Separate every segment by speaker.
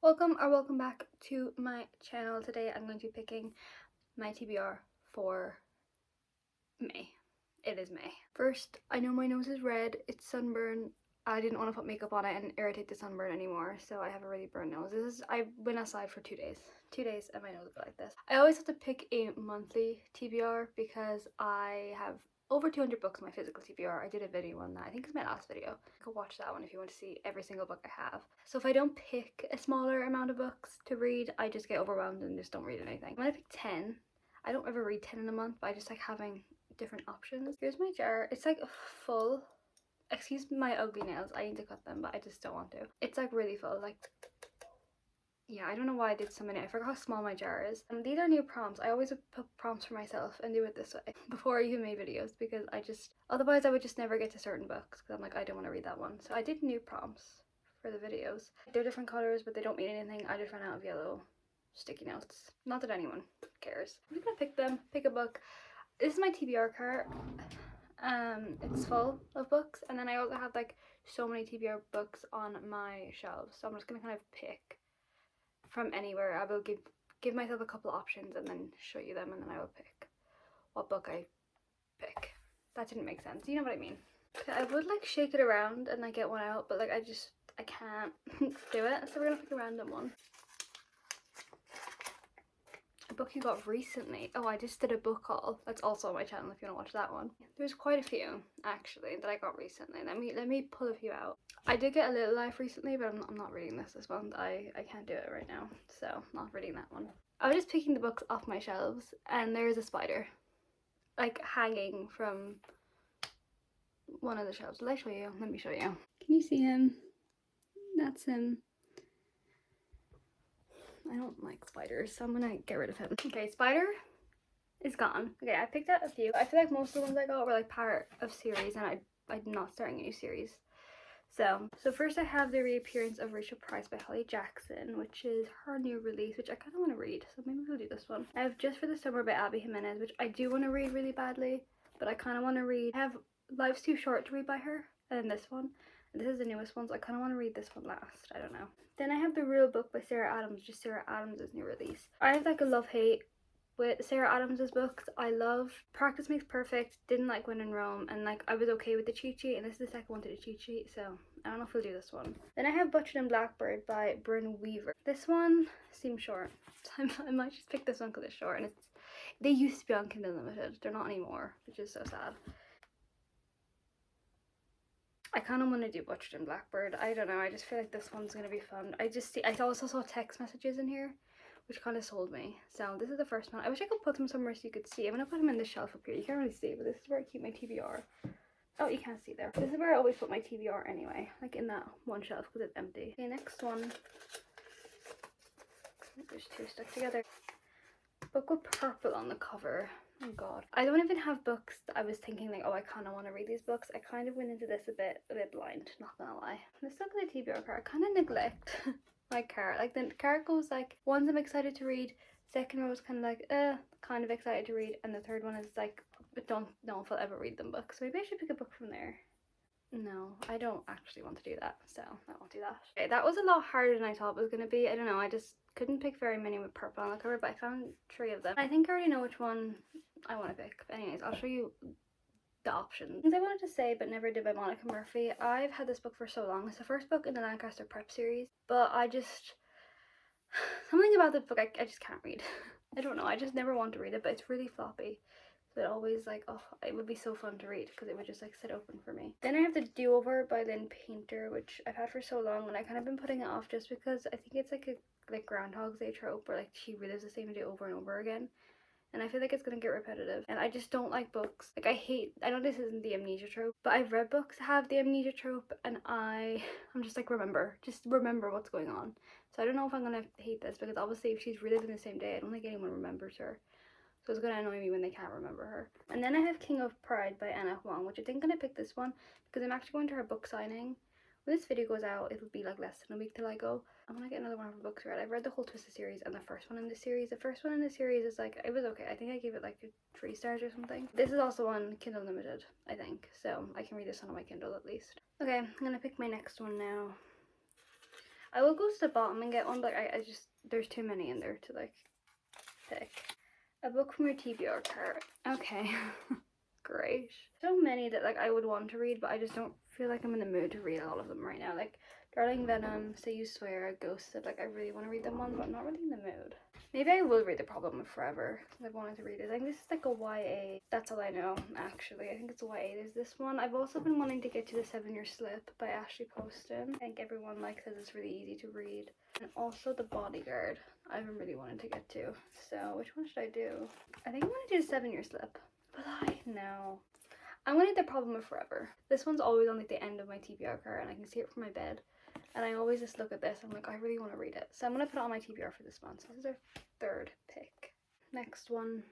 Speaker 1: Welcome back to my channel. Today I'm going to be picking my TBR for May. It is May. First, I know my nose is red, it's sunburn. I didn't want to put makeup on it and irritate the sunburn anymore, so I have a really burnt nose. I went outside for 2 days. 2 days and my nose is like this. I always have to pick a monthly TBR because I have over 200 books on my physical TBR. I did a video on that. I think it's my last video. You can watch that one if you want to see every single book I have. So if I don't pick a smaller amount of books to read, I just get overwhelmed and just don't read anything. I'm gonna pick 10. I don't ever read 10 in a month, but I just like having different options. Here's my jar. It's like full. Excuse my ugly nails. I need to cut them, but I just don't want to. It's like really full. Like, yeah, I don't know why I did so many. I forgot how small my jar is. And these are new prompts. I always put prompts for myself and do it this way before I even made videos, because otherwise I would just never get to certain books because I'm like, I don't want to read that one. So I did new prompts for the videos. They're different colors, but they don't mean anything. I just ran out of yellow sticky notes. Not that anyone cares. I'm just gonna pick a book. This is my TBR cart. It's full of books, and then I also have like so many TBR books on my shelves, so I'm just gonna kind of pick from anywhere. I will give myself a couple options and then show you them, and then I will pick what book I pick. That didn't make sense. You know what I mean? Okay, I would like shake it around and like get one out, but like I can't do it, so we're gonna pick a random one. A book you got recently. Oh, I just did a book haul. That's also on my channel if you want to watch that one. There's quite a few actually that I got recently. Let me pull a few out. I did get A Little Life recently, but I'm not reading this month. I can't do it right now, so not reading that one. I was just picking the books off my shelves, and there is a spider like hanging from one of the shelves. Will I show you? Let me show you. Can you see him? That's him. I don't like spiders, so I'm gonna get rid of him. Okay, spider is gone. Okay, I picked out a few. I feel like most of the ones I got were like part of series, and I'm not starting a new series. So first I have The Reappearance of Rachel Price by Holly Jackson, which is her new release, which I kind of want to read, so maybe we'll do this one. I have Just for the Summer by Abby Jimenez, which I do want to read really badly, but I kind of want to read. I have Life's Too Short to read by her, and then this one. And this is the newest one, so I kind of want to read this one last. I don't know. Then I have The Real Book by Sarah Adams, just Sarah Adams' new release. I have like a love-hate with Sarah Adams' books. I love Practice Makes Perfect, didn't like When in Rome, and like I was okay with the cheat sheet, and this is the second one to the cheat sheet, so I don't know if we'll do this one. Then I have Butchered and Blackbird by Bryn Weaver. This one seems short, so I might just pick this one because it's short, and they used to be on Kindle Unlimited. They're not anymore, which is so sad. I kind of want to do Butchered and Blackbird. I don't know, I just feel like this one's going to be fun. I also saw text messages in here, which kind of sold me. So this is the first one. I wish I could put them somewhere so you could see. I'm going to put them in the shelf up here. You can't really see, but this is where I keep my TBR. Oh, you can't see there. This is where I always put my TBR anyway, like in that one shelf because it's empty. Okay, next one. I think there's two stuck together. Book with purple on the cover. Oh god. I don't even have books that I was thinking like, oh, I kind of want to read these books. I kind of went into this a bit blind, not gonna lie. Let's look at the TBR card. I kind of neglect my card. Like the card goes like, ones I'm excited to read, second row is kind of like, kind of excited to read, and the third one is like, don't know if I'll ever read them books. So maybe I should pick a book from there. No, I don't actually want to do that, so I won't do that. Okay, that was a lot harder than I thought it was gonna be. I don't know, I just couldn't pick very many with purple on the cover, but I found 3 of them. I think I already know which one I want to pick. But anyways, I'll show you the options. Things I wanted to say but never did by Monica Murphy. I've had this book for so long. It's the first book in the Lancaster Prep series, but something about the book I just can't read. I don't know, I just never want to read it, but it's really floppy. So it always like, oh, it would be so fun to read because it would just like sit open for me. Then I have The Do-Over by Lynn Painter, which I've had for so long, and I kind of been putting it off just because I think it's like a Groundhog's Day trope where like she relives the same day over and over again. And I feel like it's gonna get repetitive, and I just don't like books. Like I know this isn't the amnesia trope, but I've read books that have the amnesia trope, and I'm just like, just remember what's going on. So I don't know if I'm gonna hate this, because obviously if she's reliving the same day, I don't think anyone remembers her. So it's gonna annoy me when they can't remember her. And then I have King of Pride by Anna Huang, which I think I'm gonna pick this one because I'm actually going to her book signing. When this video goes out, it'll be like less than a week till I go. I'm gonna get another one of her books read. I've read the whole Twisted series and the first one in the series. The first one in the series is like, it was okay. I think I gave it like 3 stars or something. This is also on Kindle Unlimited, I think. So I can read this one on my Kindle at least. Okay, I'm gonna pick my next one now. I will go to the bottom and get one, but I just, there's too many in there to like pick. A book from your TBR cart. Okay. Great. So many that like I would want to read, but I just don't feel like I'm in the mood to read a lot of them right now. Like Darling Venom, Say You Swear, Ghosted, like I really want to read them one, but I'm not really in the mood. Maybe I will read The Problem of Forever, because I've wanted to read it. I think this is like a YA. That's all I know, actually. I think it's a YA. There's this one. I've also been wanting to get to The 7-Year Slip by Ashley Poston. I think everyone like says it's really easy to read. And also The Bodyguard. I've been really wanting to get to. So which one should I do? I think I'm going to do The 7-Year Slip. But I know. I'm going to do The Problem of Forever. This one's always on like the end of my TBR card and I can see it from my bed. And I always just look at this. I'm like, I really want to read it. So I'm going to put it on my TBR for this month. So this is our third pick. Next one.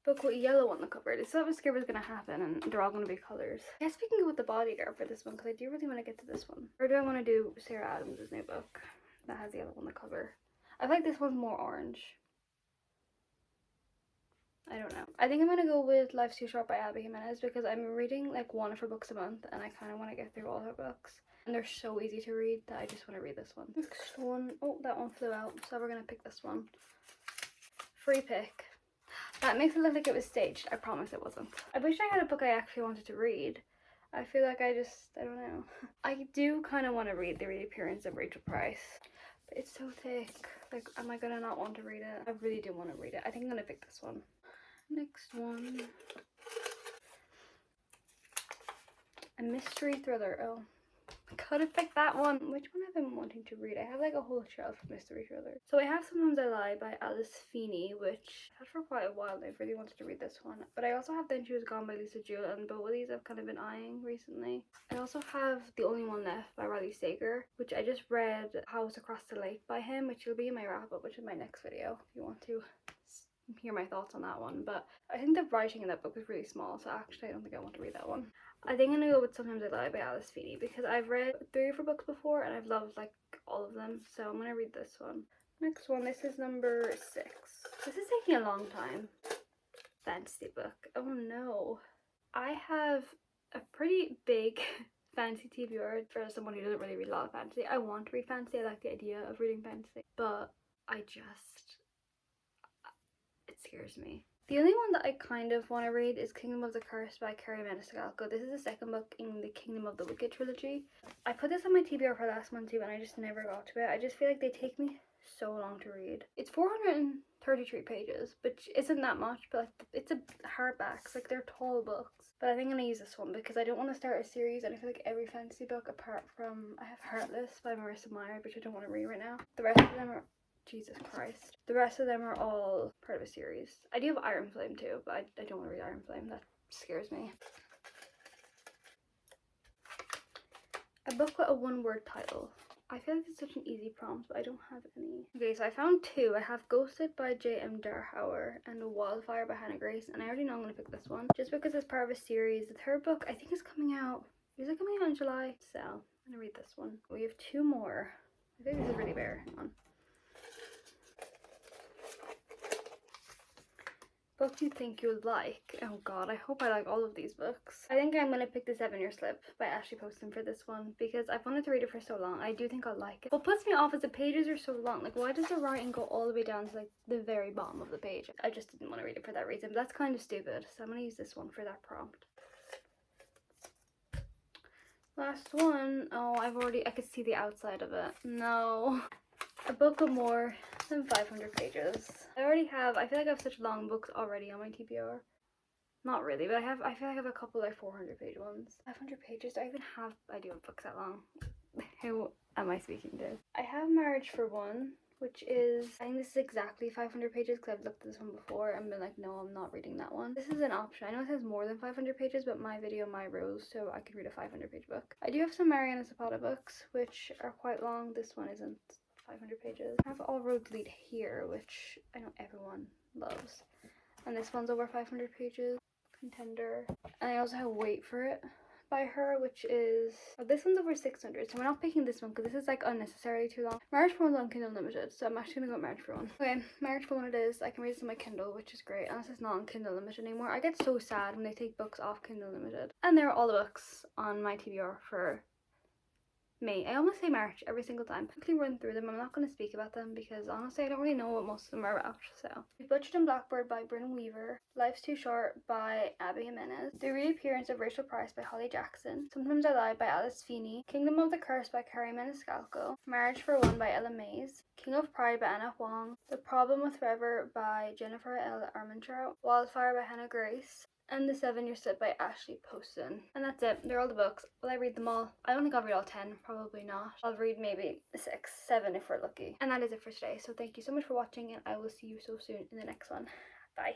Speaker 1: Book with a yellow on the cover. This is what I was scared was going to happen and they're all going to be colours. I guess we can go with The Bodyguard for this one because I do really want to get to this one. Or do I want to do Sarah Adams' new book that has yellow on the cover? I feel like this one's more orange. I don't know. I think I'm going to go with Life's Too Short by Abby Jimenez because I'm reading like one of her books a month and I kind of want to get through all her books. And they're so easy to read that I just want to read this one. Next one. Oh, that one flew out. So we're going to pick this one. Free pick. That makes it look like it was staged. I promise it wasn't. I wish I had a book I actually wanted to read. I feel like I don't know. I do kind of want to read The Reappearance of Rachel Price. But it's so thick. Like, am I going to not want to read it? I really do want to read it. I think I'm going to pick this one. Next one. A mystery thriller. Oh, I gotta pick that one. Which one have I been wanting to read? I have like a whole shelf of mystery thrillers. So I have Sometimes I Lie by Alice Feeney, which I had for quite a while and I've really wanted to read this one. But I also have Then She Was Gone by Lisa Jewell, and both of these I've kind of been eyeing recently. I also have The Only One Left by Riley Sager, which I just read House Across the Lake by him, which will be in my wrap up, which is my next video if you want to hear my thoughts on that one. But I think the writing in that book was really small, so actually I don't think I want to read that one. I think I'm gonna go with Sometimes I Lie by Alice Feeney because I've read 3 of her books before and I've loved like all of them, so I'm gonna read this one. Next one, this is number 6. This is taking a long time. Fantasy book. Oh no. I have a pretty big fantasy TBR for someone who doesn't really read a lot of fantasy. I want to read fantasy, I like the idea of reading fantasy, but it scares me. The only one that I kind of want to read is Kingdom of the Curse by Carrie Maniscalco. This is the second book in the Kingdom of the Wicked trilogy. I put this on my TBR for last month too and I just never got to it. I just feel like they take me so long to read. It's 433 pages, which isn't that much, but like, it's a hardback, like they're tall books. But I think I'm going to use this one because I don't want to start a series and I feel like every fantasy book apart from, I have Heartless by Marissa Meyer, which I don't want to read right now. The rest of them are, Jesus Christ. The rest of them are all part of a series. I do have Iron Flame too, but I don't want to read Iron Flame. That scares me. A book with a one-word title. I feel like it's such an easy prompt, but I don't have any. Okay, so I found 2. I have Ghosted by J.M. Darhauer and Wildfire by Hannah Grace, and I already know I'm going to pick this one just because it's part of a series. The third book I think is coming out. Is it coming out in July? So I'm going to read this one. We have 2 more. I think this is really rare. Hang on. Book you think you would like. Oh god, I hope I like all of these books. I think I'm going to pick The 7-Year Slip by Ashley Poston for this one because I've wanted to read it for so long. I do think I'll like it. What puts me off is the pages are so long. Like, why does the writing go all the way down to like the very bottom of the page? I just didn't want to read it for that reason, but that's kind of stupid. So I'm going to use this one for that prompt. Last one. Oh, I could see the outside of it. No. A book of more than 500 pages. I feel like I have such long books already on my TBR. Not really, but I feel like I have a couple like 400 page ones. 500 pages, do I do have books that long? Who am I speaking to? I have Marriage for One, which is, I think this is exactly 500 pages because I've looked at this one before and been like, no, I'm not reading that one. This is an option. I know it says more than 500 pages, but my video, my rules, so I could read a 500 page book. I do have some Mariana Zapata books, which are quite long. This one isn't 500 pages. I have All Roads Lead Here, which I know everyone loves. And this one's over 500 pages. Contender. And I also have Wait For It by her, which is, oh, this one's over 600, so we're not picking this one because this is like unnecessarily too long. Marriage for One's on Kindle Unlimited, so I'm actually gonna go with Marriage for One. Okay, Marriage for One it is. I can read this on my Kindle, which is great, and this is not on Kindle Unlimited anymore. I get so sad when they take books off Kindle Unlimited. And there are all the books on my TBR for May. I almost say March every single time. Quickly run through them. I'm not going to speak about them because honestly I don't really know what most of them are about. So, Butchered and Blackbird by Brynn Weaver, Life's Too Short by Abby Jimenez, The Reappearance of Rachel Price by Holly Jackson, Sometimes I Lie by Alice Feeney, Kingdom of the Curse by Carrie Maniscalco, Marriage for One by Ella Mays, King of Pride by Anna Huang, The Problem with Forever by Jennifer L. Armentrout, Wildfire by Hannah Grace, and The 7 Year Slip by Ashley Poston. And that's it. They're all the books. Will I read them all? I don't think I'll read all 10. Probably not. I'll read maybe 6, 7 if we're lucky. And that is it for today. So thank you so much for watching, and I will see you so soon in the next one. Bye.